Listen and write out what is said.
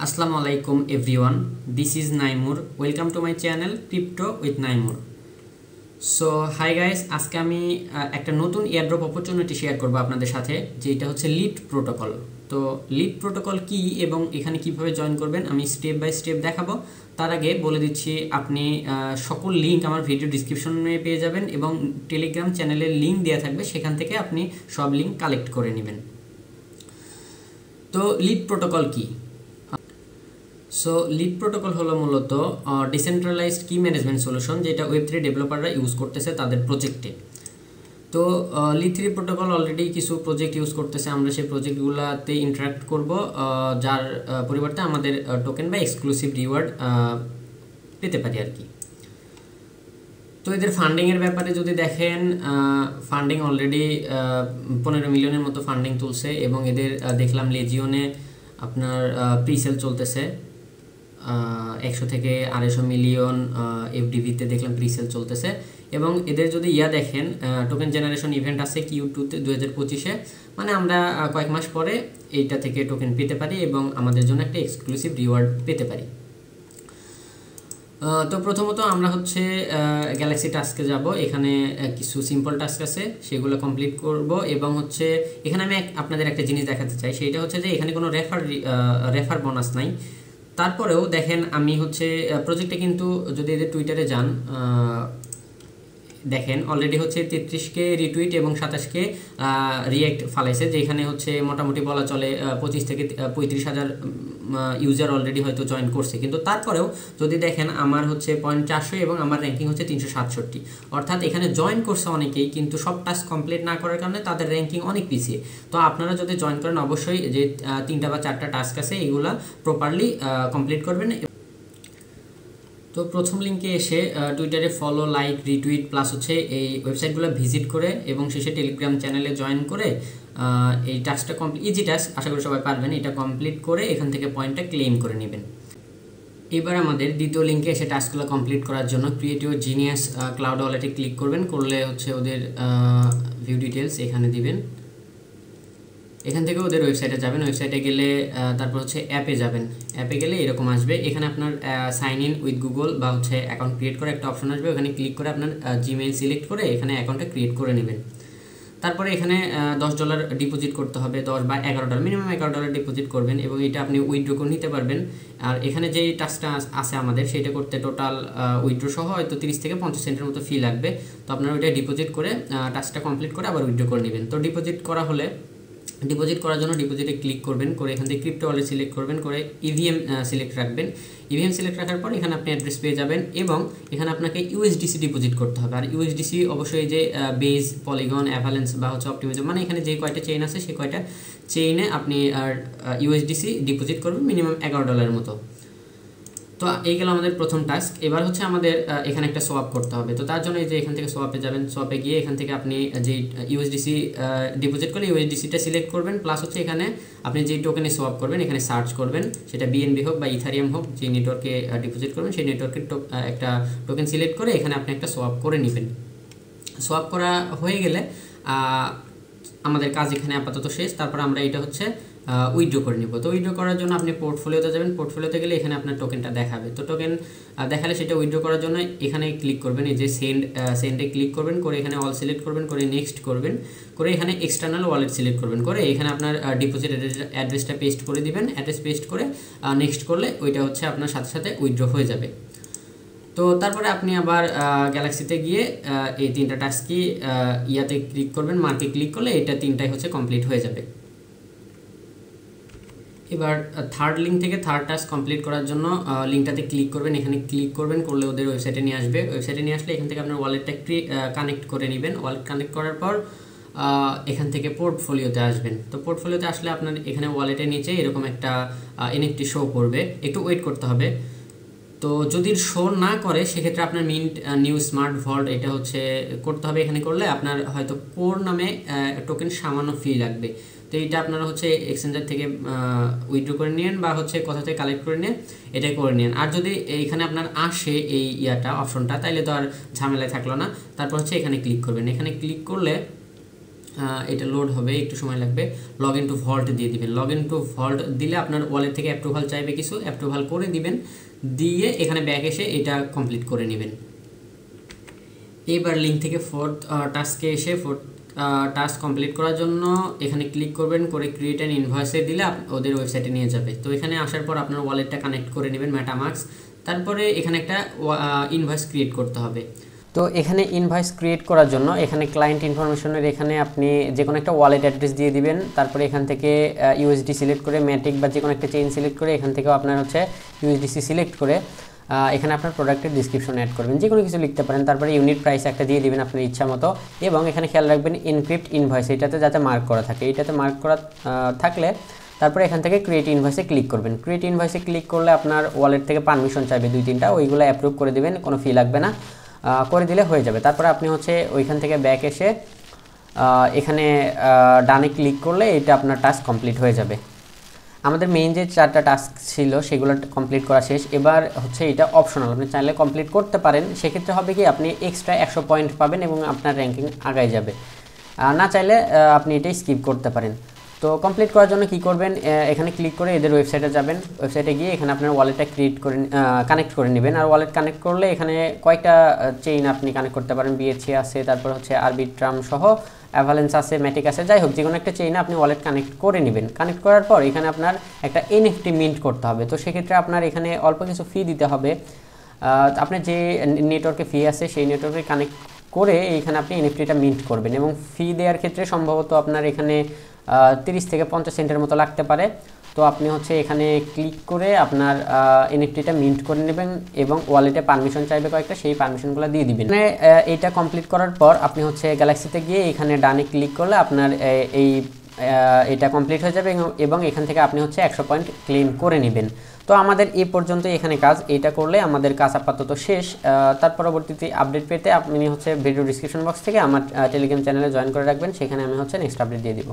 Assalamu alaikum everyone. This is Naimur. Welcome to my channel Crypto with Naimur. So hi guys, আজকে আমি একটা নতুন airdrop opportunity share করব আপনাদের সাথে, যেটা হচ্ছে লিড প্রোটোকল। তো লিড প্রোটোকল কি এবং এখানে কিভাবে জয়েন করবেন আমি স্টেপ বাই স্টেপ দেখাবো। তার আগে বলে দিচ্ছি, আপনি সকল লিংক আমার ভিডিও ডেসক্রিপশনে পেয়ে যাবেন এবং টেলিগ্রাম চ্যানেলের লিংক দেওয়া থাকবে, সেখান থেকে আপনি সব লিংক কালেক্ট করে নেবেন। তো লিড প্রোটোকল কি? সো লিড প্রোটোকল হলো মূলত ডিসেন্ট্রালাইজড কি ম্যানেজমেন্ট সলিউশন, যেটা ওয়েব3 ডেভেলপাররা ইউজ করতেছে তাদের প্রজেক্টে। তো লিড3 প্রোটোকল অলরেডি কিছু প্রজেক্ট ইউজ করতেছে, আমরা সেই প্রজেক্টগুলোতে ইন্টারাক্ট করব, যার পরিবর্তে আমাদের টোকেন বা এক্সক্লুসিভ রিওয়ার্ড পেতে পারি আর কি। তো এদের ফান্ডিংয়ের ব্যাপারে যদি দেখেন, ফান্ডিং অলরেডি 15 মিলিয়নের মতো ফান্ডিং তুলছে এবং এদের দেখলাম লেজিওনে আপনার প্রিসেল চলতেছে 100 থেকে 250 মিলিয়ন এফডিভিতে দেখলাম প্রিসেল চলতেছে। এবং এদের যদি দেখেন, টোকেন জেনারেশন ইভেন্ট আছে Q2-তে 2025-এ, মানে আমরা কয়েক মাস পরে এইটা থেকে টোকেন পেতে পারি এবং আমাদের জন্য একটা এক্সক্লুসিভ রিওয়ার্ড পেতে পারি। তো প্রথমত আমরা হচ্ছে গ্যালাক্সি টাস্কে যাব, এখানে কিছু সিম্পল টাস্ক আছে সেগুলো কমপ্লিট করব এবং হচ্ছে এখানে আমি আপনাদের একটা জিনিস দেখাতে চাই, সেটা হচ্ছে যে এখানে কোনো রেফার বোনাস নাই। তারপরেও দেখেন আমি হচ্ছে প্রজেক্টে কিন্তু যদি এদের টুইটারে যান, দেখেন অলরেডি হচ্ছে 33কে রিটুইট এবং 27কে রিঅ্যাক্ট ফালাইছে, যেখানে হচ্ছে মোটামুটি বলা চলে 25 থেকে 35,000 ইউজার অলরেডি হয়তো জয়েন করছে। কিন্তু তারপরেও যদি দেখেন আমার হচ্ছে 400 এবং আমার র্যাঙ্কিং হচ্ছে 367, অর্থাৎ এখানে জয়েন করছে অনেকেই, কিন্তু সব টাস্ক কমপ্লিট না করার কারণে তাদের র্যাঙ্কিং অনেক পিছিয়ে। তো আপনারা যদি জয়েন করেন অবশ্যই যে 3টা বা 4টা টাস্ক আছে এগুলা প্রপারলি কমপ্লিট করবেন। তো প্রথম লিঙ্কে এসে টুইটারে ফলো, লাইক, রিটুইট প্লাস হচ্ছে এই ওয়েবসাইটগুলো ভিজিট করে এবং শেষে টেলিগ্রাম চ্যানেলে জয়েন করে এই টাস্কটা কমপ্লিট, ইজি টাস্ক, আশা করি সবাই পারবেন, এটা কমপ্লিট করে এখান থেকে পয়েন্টটা ক্লেম করে নেবেন। এবার আমাদের দ্বিতীয় লিঙ্কে এসে টাস্কগুলো কমপ্লিট করার জন্য ক্রিয়েট ইউর জিনিয়াস ক্লাউড ওয়ালেটে ক্লিক করবেন, করলে হচ্ছে ওদের ভিউ ডিটেলস এখানে দিবেন। এখান থেকে ওদের ওয়েবসাইটে যাবেন, ওয়েবসাইটে গেলে তারপর হচ্ছে অ্যাপে যাবেন, অ্যাপে গেলে এরকম আসবে, এখানে আপনার সাইন ইন উইথ গুগল বা হচ্ছে অ্যাকাউন্ট ক্রিয়েট করা একটা অপশন আসবে, ওখানে ক্লিক করে আপনার জিমেইল সিলেক্ট করে এখানে অ্যাকাউন্টটা ক্রিয়েট করে নেবেন। তারপরে এখানে $10 ডিপোজিট করতে হবে, 10 বা $11, মিনিমাম $11 ডিপোজিট করবেন এবং এটা আপনি উইথড্র করে নিতে পারবেন। আর এখানে যেই টাস্কটা আছে আমাদের, সেটা করতে টোটাল উইথড্র সহ হয়তো 30 থেকে 50 সেন্টের মতো ফি লাগবে। তো আপনারা ওইটা ডিপোজিট করে টাস্কটা কমপ্লিট করে আবার উইথড্র করে নেবেন। তো ডিপোজিট করা হলে ডিপোজিট করার জন্য ডিপোজিটে ক্লিক করবেন, করে এখান থেকে ক্রিপ্টো ওয়ালেট সিলেক্ট করবেন, করে ইভিএম সিলেক্ট রাখবেন। ইভিএম সিলেক্ট রাখার পর এখানে আপনি অ্যাড্রেস পেয়ে যাবেন এবং এখানে আপনাকে ইউএসডিসি ডিপোজিট করতে হবে। আর ইউএসডিসি অবশ্যই যে বেজ, পলিগন, অ্যাভালেন্স বা হচ্ছে অপটিমিজম, মানে এখানে যে কয়টা চেইন আছে সেই কয়টা চেইনে আপনি ইউএসডিসি ডিপোজিট করবেন, মিনিমাম $11 মতো। তো এই গেল আমাদের প্রথম টাস্ক। এবার হচ্ছে আমাদের এখানে একটা সোয়াপ করতে হবে। তো তার জন্য এই যে এখান থেকে সোয়াপে যাবেন, সোয়াপে গিয়ে এখান থেকে আপনি যে ইউএসডিসি ডিপোজিট করলে ইউএসডিসিটা সিলেক্ট করবেন, প্লাস হচ্ছে এখানে আপনি যে টোকেনে সোয়াপ করবেন এখানে সার্চ করবেন, সেটা বিএনবি হোক বা ইথারিয়াম হোক, যে নেটওয়ার্কে ডিপোজিট করবেন সেই নেটওয়ার্কের একটা টোকেন সিলেক্ট করে এখানে আপনি একটা সোয়াপ করে নেবেন। সোয়াপ করা হয়ে গেলে আমাদের কাজ এখানে আপাতত শেষ। তারপর আমরা এটা হচ্ছে উইথড্র করে নিব। তো উইথড্র করার জন্য আপনি পোর্টফোলিওতে যাবেন, পোর্টফোলিওতে গেলে এখানে আপনার টোকেনটা দেখাবে। তো টোকেন দেখালে সেটা উইথড্র করার জন্য এখানে ক্লিক করবেন, এই যে সেন্ডে ক্লিক করবেন, করে এখানে অল সিলেক্ট করবেন, করে নেক্সট করবেন, করে এখানে এক্সটার্নাল ওয়ালেট সিলেক্ট করবেন, করে এখানে আপনার ডিপোজিট অ্যাড্রেসটা পেস্ট করে দিবেন, অ্যাড্রেস পেস্ট করে নেক্সট করলে ওইটা হচ্ছে আপনার সাথে সাথে উইথড্র হয়ে যাবে। তো তারপরে আপনি আবার গ্যালাক্সিতে গিয়ে এই 3টা টাস্কই ইয়াতে ক্লিক করবেন, মার্কে ক্লিক করলে এটা 3টাই হচ্ছে কমপ্লিট হয়ে যাবে। এবার থার্ড লিঙ্ক থেকে থার্ড টাস্ক কমপ্লিট করার জন্য লিঙ্কটাতে ক্লিক করবেন, এখানে ক্লিক করবেন, করলে ওদের ওয়েবসাইটে নিয়ে আসবে। ওয়েবসাইটে নিয়ে আসলে এখান থেকে আপনার ওয়ালেটটা কানেক্ট করে নেবেন। ওয়ালেট কানেক্ট করার পর এখান থেকে পোর্টফোলিওতে আসবেন। তো পোর্টফোলিওতে আসলে আপনার এখানে ওয়ালেটের নিচে এরকম একটা এনএফটি শো করবে, একটু ওয়েট করতে হবে। তো যদি শো না করে সেক্ষেত্রে আপনার মিন্ট নিউ স্মার্ট ভল্ট এটা হচ্ছে করতে হবে। এখানে করলে আপনার হয়তো কোর নামে টোকেন সামান্য ফি লাগবে। তো এইটা আপনারা হচ্ছে এক্সচেঞ্জার থেকে উইথড্র করে নিন বা হচ্ছে কোথা থেকে কালেক্ট করে নিয়ে এটাই করে নিন। আর যদি এইখানে আপনার আসে এই অপশনটা, তাইলে তো আর ঝামেলায় থাকলো না। তারপর হচ্ছে এখানে ক্লিক করবেন, এখানে ক্লিক করলে এটা লোড হবে, একটু সময় লাগবে। লগ ইন টু ভল্ট দিয়ে দিবেন। লগ ইন টু ভল্ট দিলে আপনার ওয়ালেট থেকে অ্যাপ্রুভাল চাইবে, কিছু অ্যাপ্রুভাল করে দিবেন, দিয়ে এখানে ব্যাক এসে এটা কমপ্লিট করে নেবেন। এবার লিঙ্ক থেকে ফোর্থ টাস্কে এসে ফোর্থ টাস্ক কমপ্লিট করার জন্য এখানে ক্লিক করবেন, করে ক্রিয়েট অ্যান ইনভয়েসে দিলে ওদের ওয়েবসাইটে নিয়ে যাবে। তো এখানে আসার পর আপনার ওয়ালেটটা কানেক্ট করে নেবেন মেটামাস্ক, তারপরে এখানে একটা ইনভয়েস ক্রিয়েট করতে হবে। তো এখানে ইনভয়েস ক্রিয়েট করার জন্য এখানে ক্লায়েন্ট ইনফরমেশনের এখানে আপনি যে কোনো একটা ওয়ালেট অ্যাড্রেস দিয়ে দিবেন, তারপরে এখান থেকে ইউএসডি সিলেক্ট করে ম্যাটিক বা যে কোনো একটা চেইন সিলেক্ট করে এখান থেকেও আপনার হচ্ছে ইউএসডিসি সিলেক্ট করে এখানে আপনার প্রোডাক্টের ডিসক্রিপশন অ্যাড করবেন, যে কোনো কিছু লিখতে পারেন, তারপরে ইউনিট প্রাইস একটা দিয়ে দিবেন আপনার ইচ্ছা মতো, এবং এখানে খেয়াল রাখবেন এনক্রিপ্ট ইনভয়েস এটাতে যাতে মার্ক করা থাকে, এটাতে মার্ক করা থাকলে তারপরে এখান থেকে ক্রিয়েট ইনভয়েসে ক্লিক করবেন। ক্রিয়েট ইনভয়েসে ক্লিক করলে আপনার ওয়ালেট থেকে পারমিশন চাইবে 2-3টা, ওইগুলো অ্যাপ্রুভ করে দেবেন, কোনো ফি লাগবে না, করে দিলে হয়ে যাবে। তারপরে আপনি হচ্ছে ওইখান থেকে ব্যাক এসে এখানে ডানে ক্লিক করলে এটা আপনার টাস্ক কমপ্লিট হয়ে যাবে। আমাদের মেইন যে 4টা টাস্ক ছিল সেগুলো কমপ্লিট করা শেষ। এবার হচ্ছে এটা অপশনাল, আপনি চাইলে কমপ্লিট করতে পারেন, সেক্ষেত্রে হবে কি আপনি এক্সট্রা 100 পয়েন্ট পাবেন এবং আপনার র্যাঙ্কিং আগায় যাবে। না চাইলে আপনি এটাই স্কিপ করতে পারেন। তো কমপ্লিট করার জন্য কি করবেন, এখানে ক্লিক করে এদের ওয়েবসাইটে যাবেন, ওয়েবসাইটে গিয়ে এখানে আপনার ওয়ালেটটা কানেক্ট করে নেবেন। আর ওয়ালেট কানেক্ট করলে এখানে কয়েকটা চেইন আপনি কানেক্ট করতে পারেন, বিএসসি আছে, তারপর হচ্ছে আরবিট্রাম সহ অ্যাভালেন্স আছে, ম্যাটিক আছে, যাই হোক যে কোনো একটা চেইনে আপনি ওয়ালেট কানেক্ট করে নেবেন। কানেক্ট করার পর এখানে আপনার একটা এনএফটি মিন্ট করতে হবে। তো সেক্ষেত্রে আপনার এখানে অল্প কিছু ফি দিতে হবে। আপনার যে নেটওয়ার্কে ফি আছে সেই নেটওয়ার্কে কানেক্ট করে এইখানে আপনি এনএফটিটা মিন্ট করবেন, এবং ফি দেওয়ার ক্ষেত্রে সম্ভবত আপনার এখানে 30 থেকে 50 সেন্টের মতো লাগতে পারে। তো আপনি হচ্ছে এখানে ক্লিক করে আপনার এনএফটিটা মিন্ট করে নেবেন এবং ওয়ালেটে পারমিশন চাইবে কয়েকটা, সেই পারমিশনগুলো দিয়ে দিবেন। মানে এইটা কমপ্লিট করার পর আপনি হচ্ছে গ্যালাক্সিতে গিয়ে এখানে ডানে ক্লিক করলে আপনার এটা কমপ্লিট হয়ে যাবে এবং এখান থেকে আপনি হচ্ছে 100 পয়েন্ট ক্লেম করে নেবেন। তো আমাদের এই পর্যন্ত এখানে কাজ, এইটা করলে আমাদের কাজ আপাতত শেষ। তার পরবর্তীতে আপডেট পেতে আপনি হচ্ছে ভিডিও ডিসক্রিপশন বক্স থেকে আমার টেলিগ্রাম চ্যানেলে জয়েন করে রাখবেন, সেখানে আমি হচ্ছে নেক্সট আপডেট দিয়ে দিব।